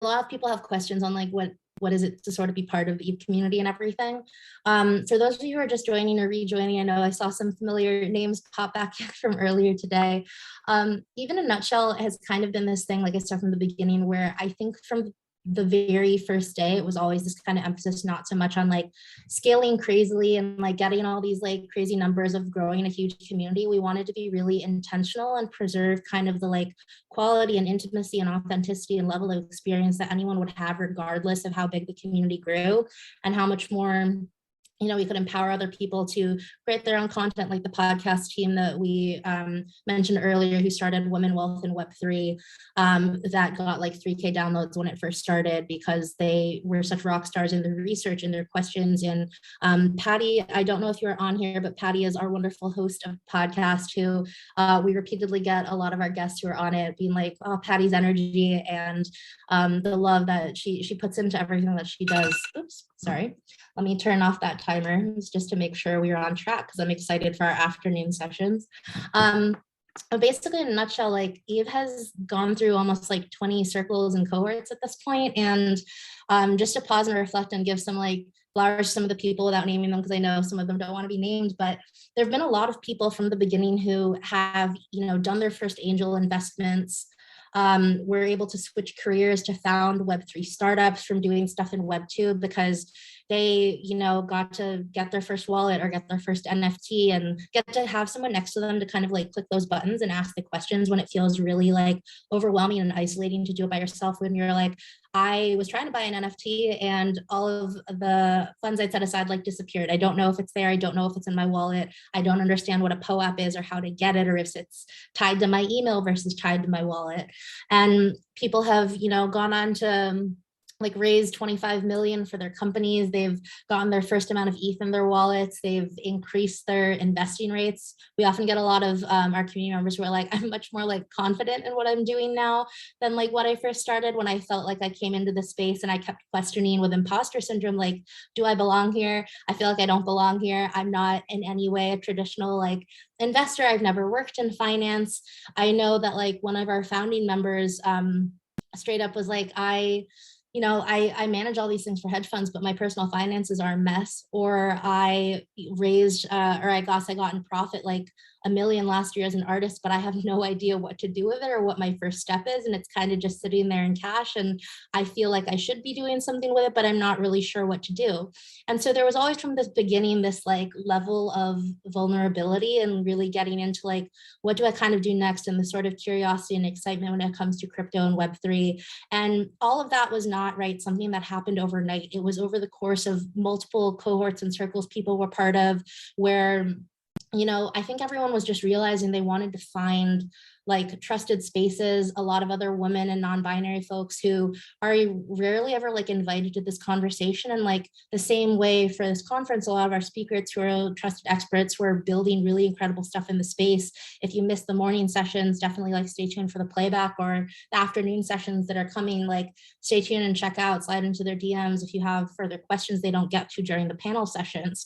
a lot of people have questions on like what is it to sort of be part of the EVE community and everything. For those of you who are just joining or rejoining, I know I saw some familiar names pop back from earlier today. EVE in a nutshell has kind of been this thing, like I said from the beginning, where I think from the very first day, it was always this kind of emphasis, not so much on like scaling crazily and like getting all these like crazy numbers of growing a huge community. We wanted to be really intentional and preserve kind of the like quality and intimacy and authenticity and level of experience that anyone would have, regardless of how big the community grew and how much more we could empower other people to create their own content, like the podcast team that we mentioned earlier, who started Women, Wealth, and Web3, that got like 3K downloads when it first started because they were such rock stars in their research and their questions. And Patty, I don't know if you're on here, but Patty is our wonderful host of podcast who we repeatedly get a lot of our guests who are on it being like, oh, Patty's energy and the love that she puts into everything that she does. Oops, sorry. Let me turn off that timer just to make sure we're on track because I'm excited for our afternoon sessions. But basically, in a nutshell, like EVE has gone through almost like 20 circles and cohorts at this point. And just to pause and reflect and give some like flowers to some of the people without naming them, because I know some of them don't want to be named, but there have been a lot of people from the beginning who have, done their first angel investments. We're able to switch careers to found Web3 startups from doing stuff in Web2 because they, got to get their first wallet or get their first NFT and get to have someone next to them to kind of like click those buttons and ask the questions when it feels really like overwhelming and isolating to do it by yourself. When you're like, I was trying to buy an NFT and all of the funds I'd set aside like disappeared. I don't know if it's there. I don't know if it's in my wallet. I don't understand what a POAP is or how to get it, or if it's tied to my email versus tied to my wallet. And people have, gone on to like raised 25 million for their companies. They've gotten their first amount of ETH in their wallets. They've increased their investing rates. We often get a lot of our community members who are like, I'm much more like confident in what I'm doing now than like what I first started, when I felt like I came into the space and I kept questioning with imposter syndrome, like, do I belong here? I feel like I don't belong here. I'm not in any way a traditional like investor. I've never worked in finance. I know that like one of our founding members straight up was like, I manage all these things for hedge funds, but my personal finances are a mess. Or I raised, or I guess I got in profit like $1 million last year as an artist, but I have no idea what to do with it or what my first step is. And it's kind of just sitting there in cash. And I feel like I should be doing something with it, but I'm not really sure what to do. And so there was always from the beginning this like level of vulnerability and really getting into like, what do I kind of do next? And the sort of curiosity and excitement when it comes to crypto and Web3. And all of that was not something that happened overnight. It was over the course of multiple cohorts and circles people were part of, where I think everyone was just realizing they wanted to find like trusted spaces. A lot of other women and non-binary folks who are rarely ever like invited to this conversation. And like the same way for this conference, a lot of our speakers who are trusted experts were building really incredible stuff in the space. If you missed the morning sessions, definitely like stay tuned for the playback, or the afternoon sessions that are coming, like stay tuned and check out, slide into their DMs if you have further questions they don't get to during the panel sessions.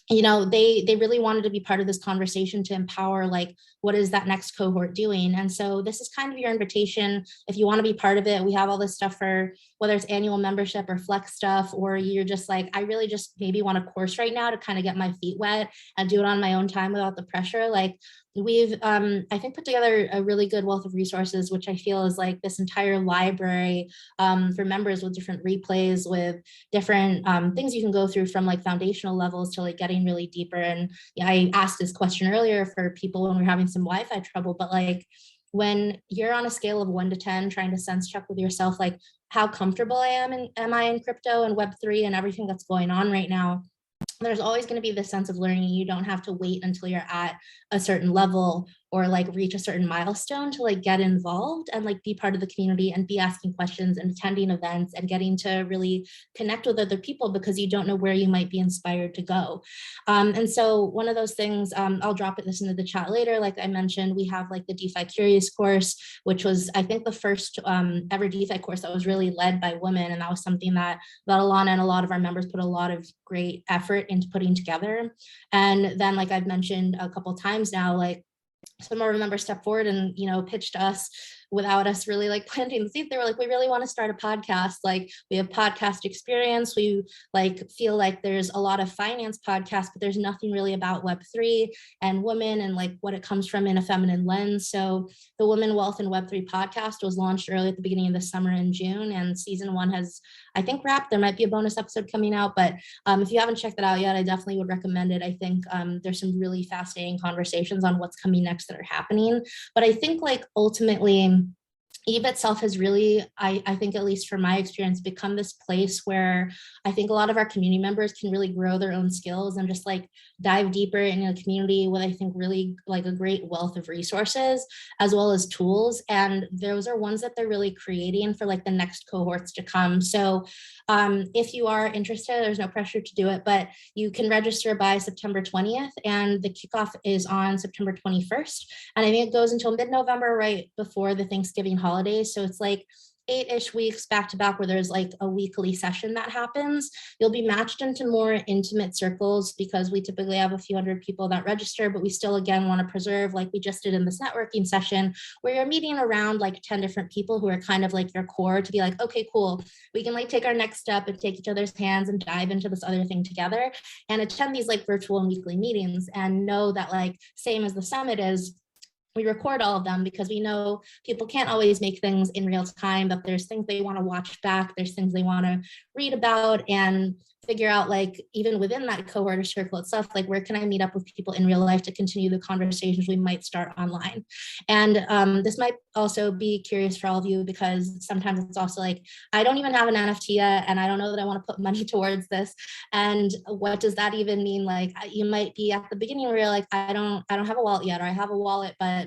They really wanted to be part of this conversation to empower like, what is that next cohort doing? And so this is kind of your invitation. If you want to be part of it, we have all this stuff for whether it's annual membership or flex stuff, or you're just like, I really just maybe want a course right now to kind of get my feet wet and do it on my own time without the pressure. Like we've, I think, put together a really good wealth of resources, which I feel is like this entire library for members with different replays, with different things you can go through from like foundational levels to like getting really deeper. And I asked this question earlier for people when we're having some Wi-Fi trouble, but like when you're on a scale of 1 to 10 trying to sense check with yourself, like how comfortable am I in crypto and Web3 and everything that's going on right now, there's always going to be this sense of learning. You don't have to wait until you're at a certain level or like reach a certain milestone to like get involved and like be part of the community and be asking questions and attending events and getting to really connect with other people, because you don't know where you might be inspired to go. And so one of those things, I'll drop this into the chat later. Like I mentioned, we have like the DeFi Curious course, which was, I think, the first ever DeFi course that was really led by women. And that was something that Alana and a lot of our members put a lot of great effort into putting together. And then, like I've mentioned a couple of times now, like some of our members stepped forward and pitched us without us really like planting the seed. They were like, we really want to start a podcast. Like we have podcast experience. We like feel like there's a lot of finance podcasts, but there's nothing really about Web3 and women and like what it comes from in a feminine lens. So the Women, Wealth, and Web3 podcast was launched early at the beginning of the summer in June, and season 1 has, I think, wrapped. There might be a bonus episode coming out, but if you haven't checked that out yet, I definitely would recommend it. I think there's some really fascinating conversations on what's coming next that are happening. But I think like ultimately, Eve itself has really, I think, at least from my experience, become this place where I think a lot of our community members can really grow their own skills and just like dive deeper in a community with, I think, really like a great wealth of resources as well as tools. And those are ones that they're really creating for like the next cohorts to come. So if you are interested, there's no pressure to do it, but you can register by September 20th, and the kickoff is on September 21st. And I think it goes until mid-November, right before the Thanksgiving holidays. So it's like 8-ish weeks back to back where there's like a weekly session that happens. You'll be matched into more intimate circles because we typically have a few hundred people that register, but we still, again, want to preserve, like we just did in this networking session, where you're meeting around like 10 different people who are kind of like your core to be like, okay, cool, we can like take our next step and take each other's hands and dive into this other thing together and attend these like virtual and weekly meetings and know that, like, same as the summit is, we record all of them because we know people can't always make things in real time, but there's things they want to watch back. There's things they want to read about and figure out, like, even within that cohort or circle itself, like, where can I meet up with people in real life to continue the conversations we might start online? And this might also be curious for all of you, because sometimes it's also like, I don't even have an NFT yet, and I don't know that I want to put money towards this. And what does that even mean? Like, you might be at the beginning where you're like, I don't have a wallet yet, or I have a wallet, but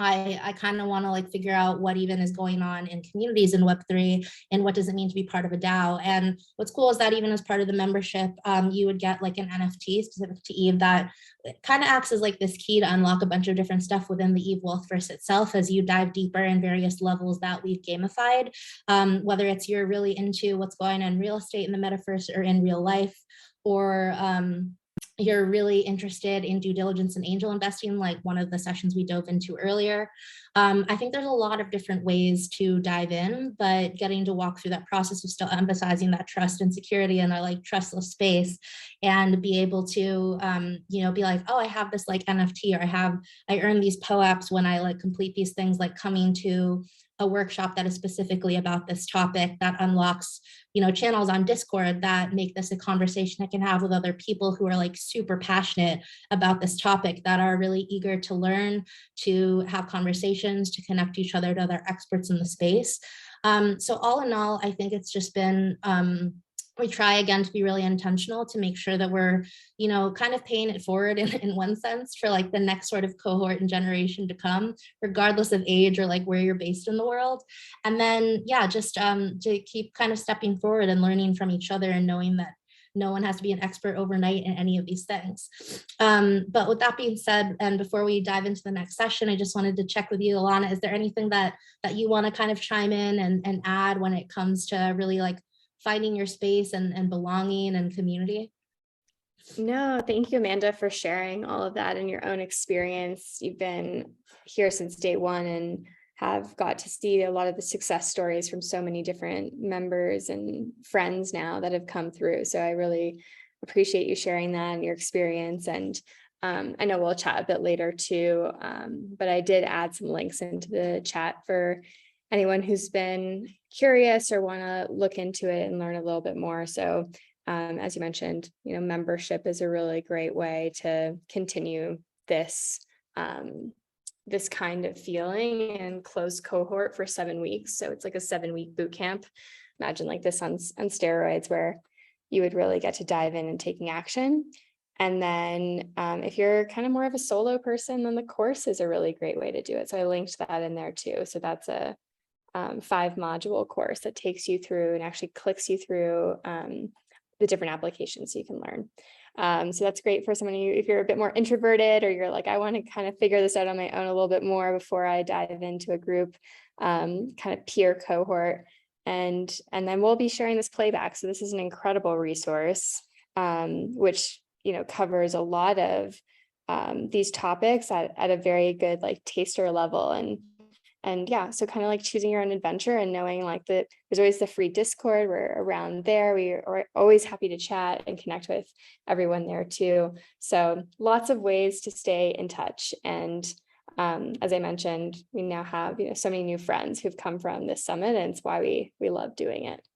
I kind of want to like figure out what even is going on in communities in Web3 and what does it mean to be part of a DAO. And what's cool is that even as part of the membership, you would get like an NFT specific to Eve that kind of acts as like this key to unlock a bunch of different stuff within the Eve Wealthverse itself as you dive deeper in various levels that we've gamified, whether it's you're really into what's going on in real estate in the metaverse or in real life, or you're really interested in due diligence and angel investing, like one of the sessions we dove into earlier. I think there's a lot of different ways to dive in, but getting to walk through that process of still emphasizing that trust and security in a like trustless space, and be able to, be like, oh, I have this like NFT, or I earn these POAPs when I like complete these things, like coming to a workshop that is specifically about this topic that unlocks, channels on Discord that make this a conversation I can have with other people who are like super passionate about this topic, that are really eager to learn, to have conversations, to connect each other to other experts in the space. So all in all, I think it's just been, we try again to be really intentional to make sure that we're, kind of paying it forward in one sense for like the next sort of cohort and generation to come, regardless of age or like where you're based in the world. And then, just to keep kind of stepping forward and learning from each other and knowing that no one has to be an expert overnight in any of these things. But with that being said, and before we dive into the next session, I just wanted to check with you, Alana, is there anything that you want to kind of chime in and add when it comes to really like finding your space and belonging and community? No, thank you, Amanda, for sharing all of that and your own experience. You've been here since day one and have got to see a lot of the success stories from so many different members and friends now that have come through. So I really appreciate you sharing that and your experience. And I know we'll chat a bit later too, but I did add some links into the chat for anyone who's been curious or want to look into it and learn a little bit more. So as you mentioned, membership is a really great way to continue this this kind of feeling and closed cohort for 7 weeks. So it's like a 7-week boot camp. Imagine like this on steroids, where you would really get to dive in and taking action. And then if you're kind of more of a solo person, then the course is a really great way to do it. So I linked that in there too. So that's a 5-module course that takes you through and actually clicks you through the different applications so you can learn. So that's great for someone if you're a bit more introverted, or you're like, I want to kind of figure this out on my own a little bit more before I dive into a group kind of peer cohort. And then we'll be sharing this playback. So this is an incredible resource, which covers a lot of these topics at a very good like taster level. And And yeah, so kind of like choosing your own adventure and knowing like that there's always the free Discord. We're around there. We are always happy to chat and connect with everyone there too. So lots of ways to stay in touch. And as I mentioned, we now have, so many new friends who've come from this summit, and it's why we love doing it.